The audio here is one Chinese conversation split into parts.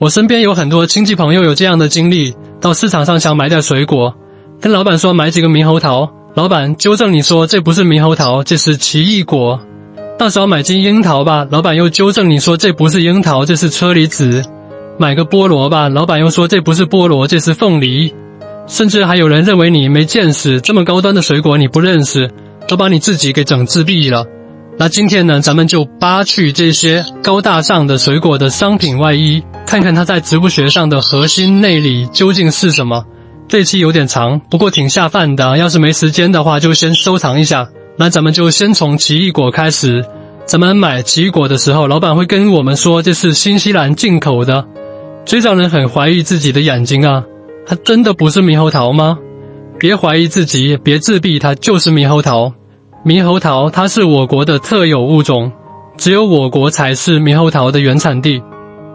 我身边有很多亲戚朋友有这样的经历，到市场上想买点水果，跟老板说买几个猕猴桃，老板纠正你说这不是猕猴桃，这是奇异果。到时候买斤樱桃吧，老板又纠正你说这不是樱桃，这是车厘子。买个菠萝吧，老板又说这不是菠萝，这是凤梨。甚至还有人认为你没见识，这么高端的水果你不认识，都把你自己给整自闭了。那今天呢，咱们就扒去这些高大上的水果的商品外衣，看看它在植物学上的核心内里究竟是什么。这期有点长，不过挺下饭的，要是没时间的话就先收藏一下。那咱们就先从奇异果开始。咱们买奇异果的时候，老板会跟我们说这是新西兰进口的，这让人很怀疑自己的眼睛啊，它真的不是猕猴桃吗？别怀疑自己，别自闭，它就是猕猴桃。猕猴桃它是我国的特有物种，只有我国才是猕猴桃的原产地。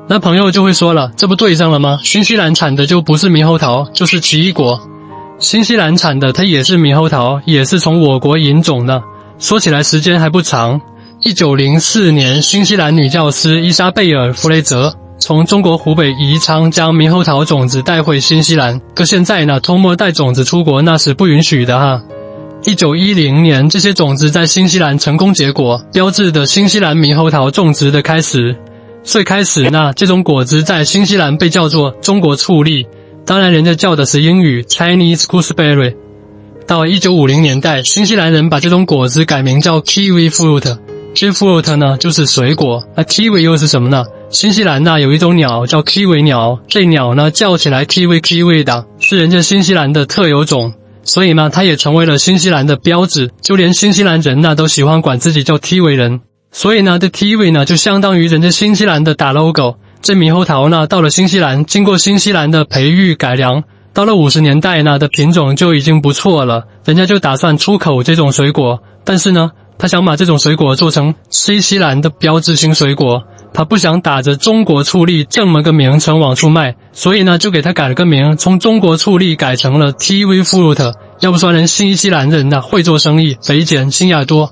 那朋友就会说了，这不对上了吗？新西兰产的就不是猕猴桃，就是奇异果。新西兰产的它也是猕猴桃，也是从我国引种的。说起来时间还不长，1904年新西兰女教师伊莎贝尔·弗雷泽从中国湖北宜昌将猕猴桃种子带回新西兰，可现在呢，偷摸带种子出国那是不允许的哈。1910年，这些种子在新西兰成功结果，标志的新西兰猕猴桃种植的开始。最开始呢，这种果子在新西兰被叫做中国醋栗，当然人家叫的是英语 Chinese gooseberry。到1950年代，新西兰人把这种果子改名叫 kiwi fruit。kiwi fruit 呢就是水果，那 kiwi 又是什么呢？新西兰呢有一种鸟叫 kiwi 鸟，这鸟呢叫起来 kiwi kiwi 的，是人家新西兰的特有种。所以呢，它也成为了新西兰的标志，就连新西兰人呢都喜欢管自己叫 Kiwi 人。所以呢，这 Kiwi 呢就相当于人家新西兰的大 logo。这猕猴桃呢到了新西兰，经过新西兰的培育改良，到了50年代呢的品种就已经不错了，人家就打算出口这种水果。但是呢，他想把这种水果做成新西兰的标志性水果，他不想打着中国醋栗这么个名称往出卖，所以呢就给他改了个名，从中国醋栗改成了 kiwi fruit。要不说人新西兰人呢会做生意，肥俭心眼多。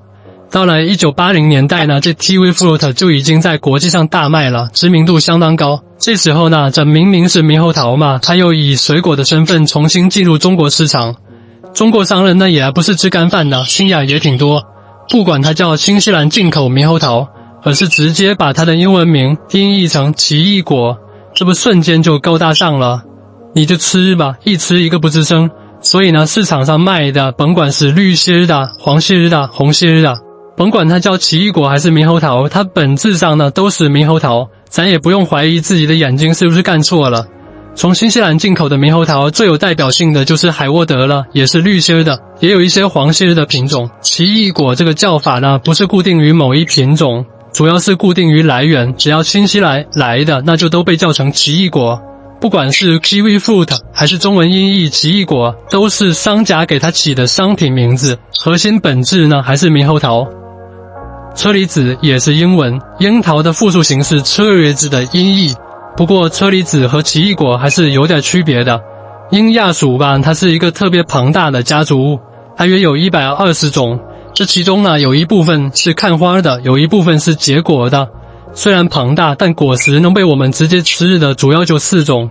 到了1980年代呢，这 kiwi fruit 就已经在国际上大卖了，知名度相当高。这时候呢，这明明是猕猴桃嘛，它又以水果的身份重新进入中国市场。中国商人呢也不是吃干饭的，心眼也挺多，不管它叫新西兰进口猕猴桃，而是直接把它的英文名音译成奇异果，这不瞬间就高大上了。你就吃吧，一吃一个不吱声。所以呢，市场上卖的，甭管是绿心的、黄心的、红心的，甭管它叫奇异果还是猕猴桃，它本质上呢都是猕猴桃，咱也不用怀疑自己的眼睛是不是干错了。从新西兰进口的猕猴桃最有代表性的就是海沃德了，也是绿心的，也有一些黄心的品种。奇异果这个叫法呢，不是固定于某一品种，主要是固定于来源，只要新西兰来的，那就都被叫成奇异果。不管是 kiwi fruit 还是中文音译奇异果，都是商家给它起的商品名字，核心本质呢还是猕猴桃。车厘子也是英文，樱桃的复数形式 cherries 的音译，不过车厘子和奇异果还是有点区别的。樱亚属吧，它是一个特别庞大的家族物，它约有120种，这其中呢有一部分是看花的，有一部分是结果的。虽然庞大，但果实能被我们直接吃的主要就4种。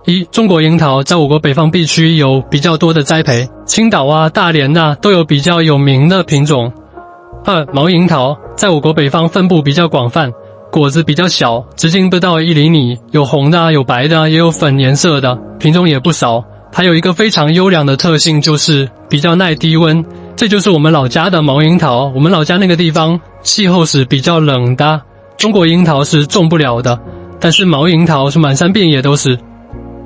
一、中国樱桃在我国北方地区有比较多的栽培，青岛啊、大连啊都有比较有名的品种。2、毛樱桃在我国北方分布比较广泛，果子比较小，直径不到1厘米，有红的、有白的，也有粉颜色的，品种也不少。它有一个非常优良的特性，就是比较耐低温，这就是我们老家的毛樱桃。我们老家那个地方气候是比较冷的，中国樱桃是种不了的，但是毛樱桃是满山遍野都是。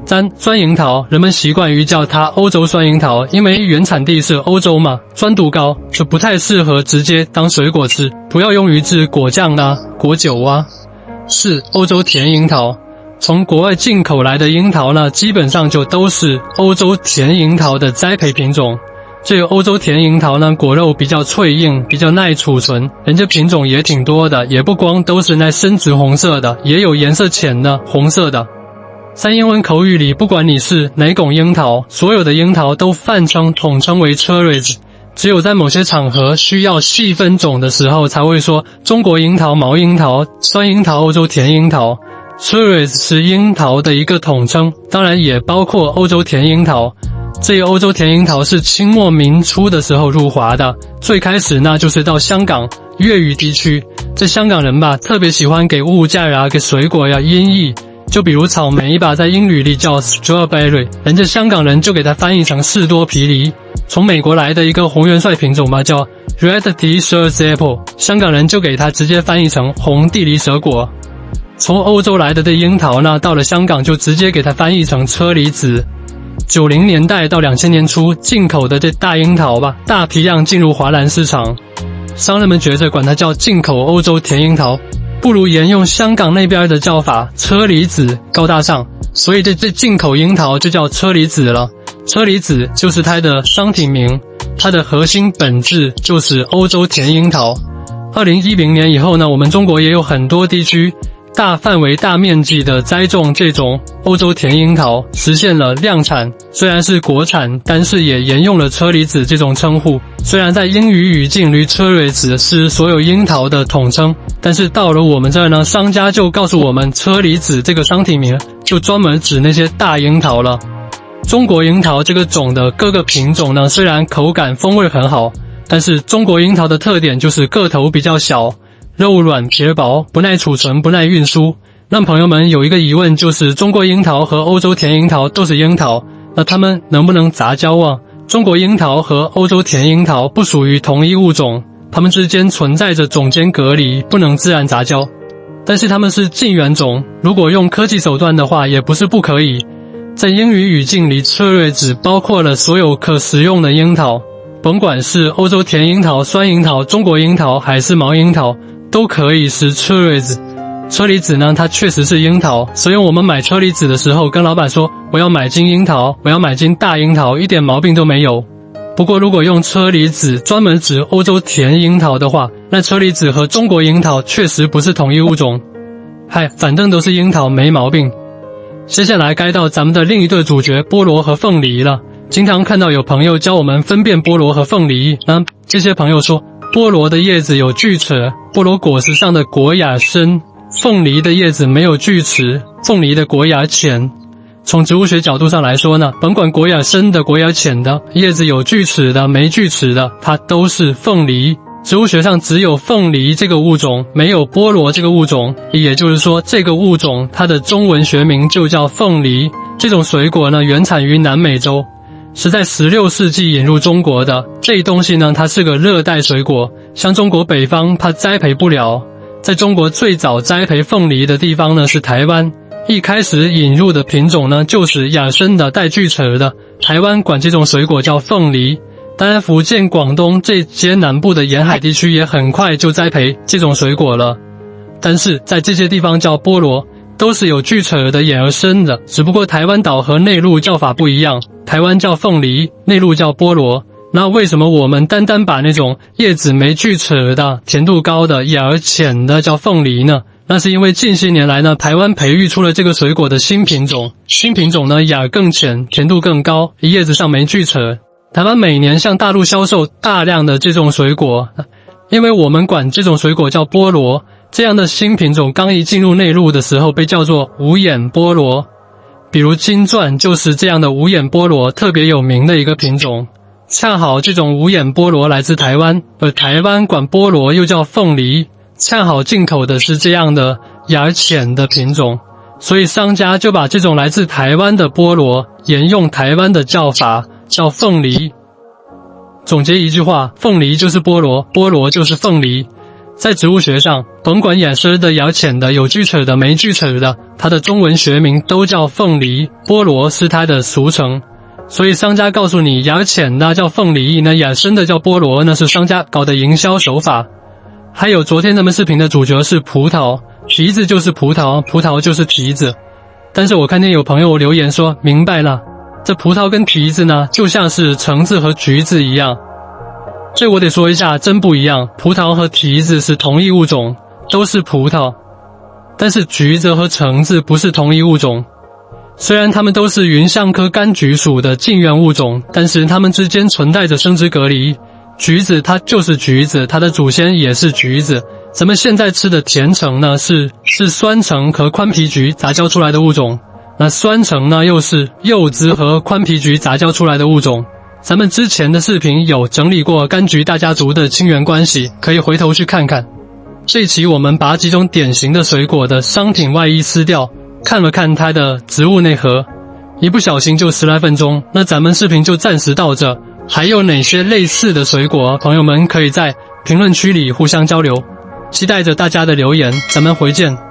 3、酸樱桃，人们习惯于叫它欧洲酸樱桃，因为原产地是欧洲嘛，酸度高，就不太适合直接当水果吃，主要用于制果酱啊、果酒啊。4、欧洲甜樱桃，从国外进口来的樱桃呢，基本上就都是欧洲甜樱桃的栽培品种。这个欧洲甜樱桃呢，果肉比较脆硬，比较耐储存，人家品种也挺多的，也不光都是那深紫红色的，也有颜色浅的红色的。3、英文口语里，不管你是哪种樱桃，所有的樱桃都泛称统称为 cherries， 只有在某些场合需要细分种的时候，才会说中国樱桃、毛樱桃、酸樱桃、欧洲甜樱桃。Cherries 是樱桃的一个统称，当然也包括欧洲甜樱桃。这个欧洲甜樱桃是清末民初的时候入华的，最开始呢就是到香港、粤语地区，这香港人吧特别喜欢给物件啊、给水果呀音译，就比如草莓吧，在英语里叫 strawberry， 人家香港人就给它翻译成士多啤梨。从美国来的一个红元帅品种吧，叫 Red T-shirt Apple， 香港人就给它直接翻译成红地梨蛇果。从欧洲来的这樱桃呢，到了香港就直接给它翻译成车厘子。90年代到2000年初进口的这大樱桃吧，大批量进入华南市场，商人们觉着管它叫进口欧洲甜樱桃，不如沿用香港那边的叫法车厘子高大上，所以这进口樱桃就叫车厘子了。车厘子就是它的商品名，它的核心本质就是欧洲甜樱桃。2010年以后呢，我们中国也有很多地区大范围大面积的栽种这种欧洲甜樱桃，实现了量产。虽然是国产，但是也沿用了车厘子这种称呼。虽然在英语语境里 cherries 是所有樱桃的统称，但是到了我们这儿呢，商家就告诉我们车厘子这个商品名就专门指那些大樱桃了。中国樱桃这个种的各个品种呢，虽然口感风味很好，但是中国樱桃的特点就是个头比较小，肉软皮薄，不耐储存，不耐运输。让朋友们有一个疑问，就是中国樱桃和欧洲甜樱桃都是樱桃，那它们能不能杂交啊？中国樱桃和欧洲甜樱桃不属于同一物种，它们之间存在着种间隔离，不能自然杂交。但是它们是近缘种，如果用科技手段的话，也不是不可以。在英语语境里 ，cherries 包括了所有可食用的樱桃，甭管是欧洲甜樱桃、酸樱桃、中国樱桃还是毛樱桃，都可以是 cherries。车厘子呢，它确实是樱桃，所以我们买车厘子的时候跟老板说我要买金樱桃，我要买金大樱桃，一点毛病都没有。不过如果用车厘子专门指欧洲甜樱桃的话，那车厘子和中国樱桃确实不是同一物种。嗨，反正都是樱桃，没毛病。接下来该到咱们的另一对主角菠萝和凤梨了。经常看到有朋友教我们分辨菠萝和凤梨，那这些朋友说菠萝的叶子有锯齿，菠萝果实上的果芽深，凤梨的叶子没有锯齿，凤梨的果芽浅。从植物学角度上来说呢，甭管果芽深的、果芽浅的，叶子有锯齿的、没锯齿的，它都是凤梨。植物学上只有凤梨这个物种，没有菠萝这个物种，也就是说这个物种它的中文学名就叫凤梨。这种水果呢，原产于南美洲，是在16世纪引入中国的。这东西呢，它是个热带水果，像中国北方它栽培不了。在中国最早栽培凤梨的地方呢是台湾，一开始引入的品种呢就是芽生的带锯齿的，台湾管这种水果叫凤梨。当然福建、广东这些南部的沿海地区也很快就栽培这种水果了，但是在这些地方叫菠萝，都是有锯齿的眼儿生的，只不过台湾岛和内陆叫法不一样，台湾叫凤梨，内陆叫菠萝。那为什么我们单单把那种叶子没锯齿的、甜度高的、眼儿浅的叫凤梨呢？那是因为近些年来呢，台湾培育出了这个水果的新品种，新品种呢眼儿更浅，甜度更高，叶子上没锯齿。台湾每年向大陆销售大量的这种水果，因为我们管这种水果叫菠萝，这样的新品种刚一进入内陆的时候被叫做无眼菠萝。比如金钻就是这样的无眼菠萝特别有名的一个品种。恰好这种无眼菠萝来自台湾，而台湾管菠萝又叫凤梨，恰好进口的是这样的芽儿浅的品种，所以商家就把这种来自台湾的菠萝沿用台湾的叫法叫凤梨。总结一句话，凤梨就是菠萝，菠萝就是凤梨。在植物学上，甭管眼深的、芽浅的、有锯齿的、没锯齿的，它的中文学名都叫凤梨，菠萝是它的俗称。所以商家告诉你芽浅的叫凤梨，那芽深的叫菠萝，那是商家搞的营销手法。还有昨天咱们视频的主角是葡萄，皮子就是葡萄，葡萄就是皮子。但是我看见有朋友留言说，明白了，这葡萄跟皮子呢，就像是橙子和橘子一样。这我得说一下，真不一样。葡萄和皮子是同一物种，都是葡萄，但是橘子和橙子不是同一物种。虽然它们都是芸香科柑橘属的近缘物种，但是它们之间存在着生殖隔离。橘子它就是橘子，它的祖先也是橘子，咱们现在吃的甜橙呢，是酸橙和宽皮菊杂交出来的物种，那酸橙呢又是柚子和宽皮菊杂交出来的物种。咱们之前的视频有整理过柑橘大家族的亲缘关系，可以回头去看看。这一期我们把几种典型的水果的商品外衣撕掉，看了看它的植物内核，一不小心就10来分钟，那咱们视频就暂时到这。还有哪些类似的水果，朋友们可以在评论区里互相交流，期待着大家的留言，咱们回见。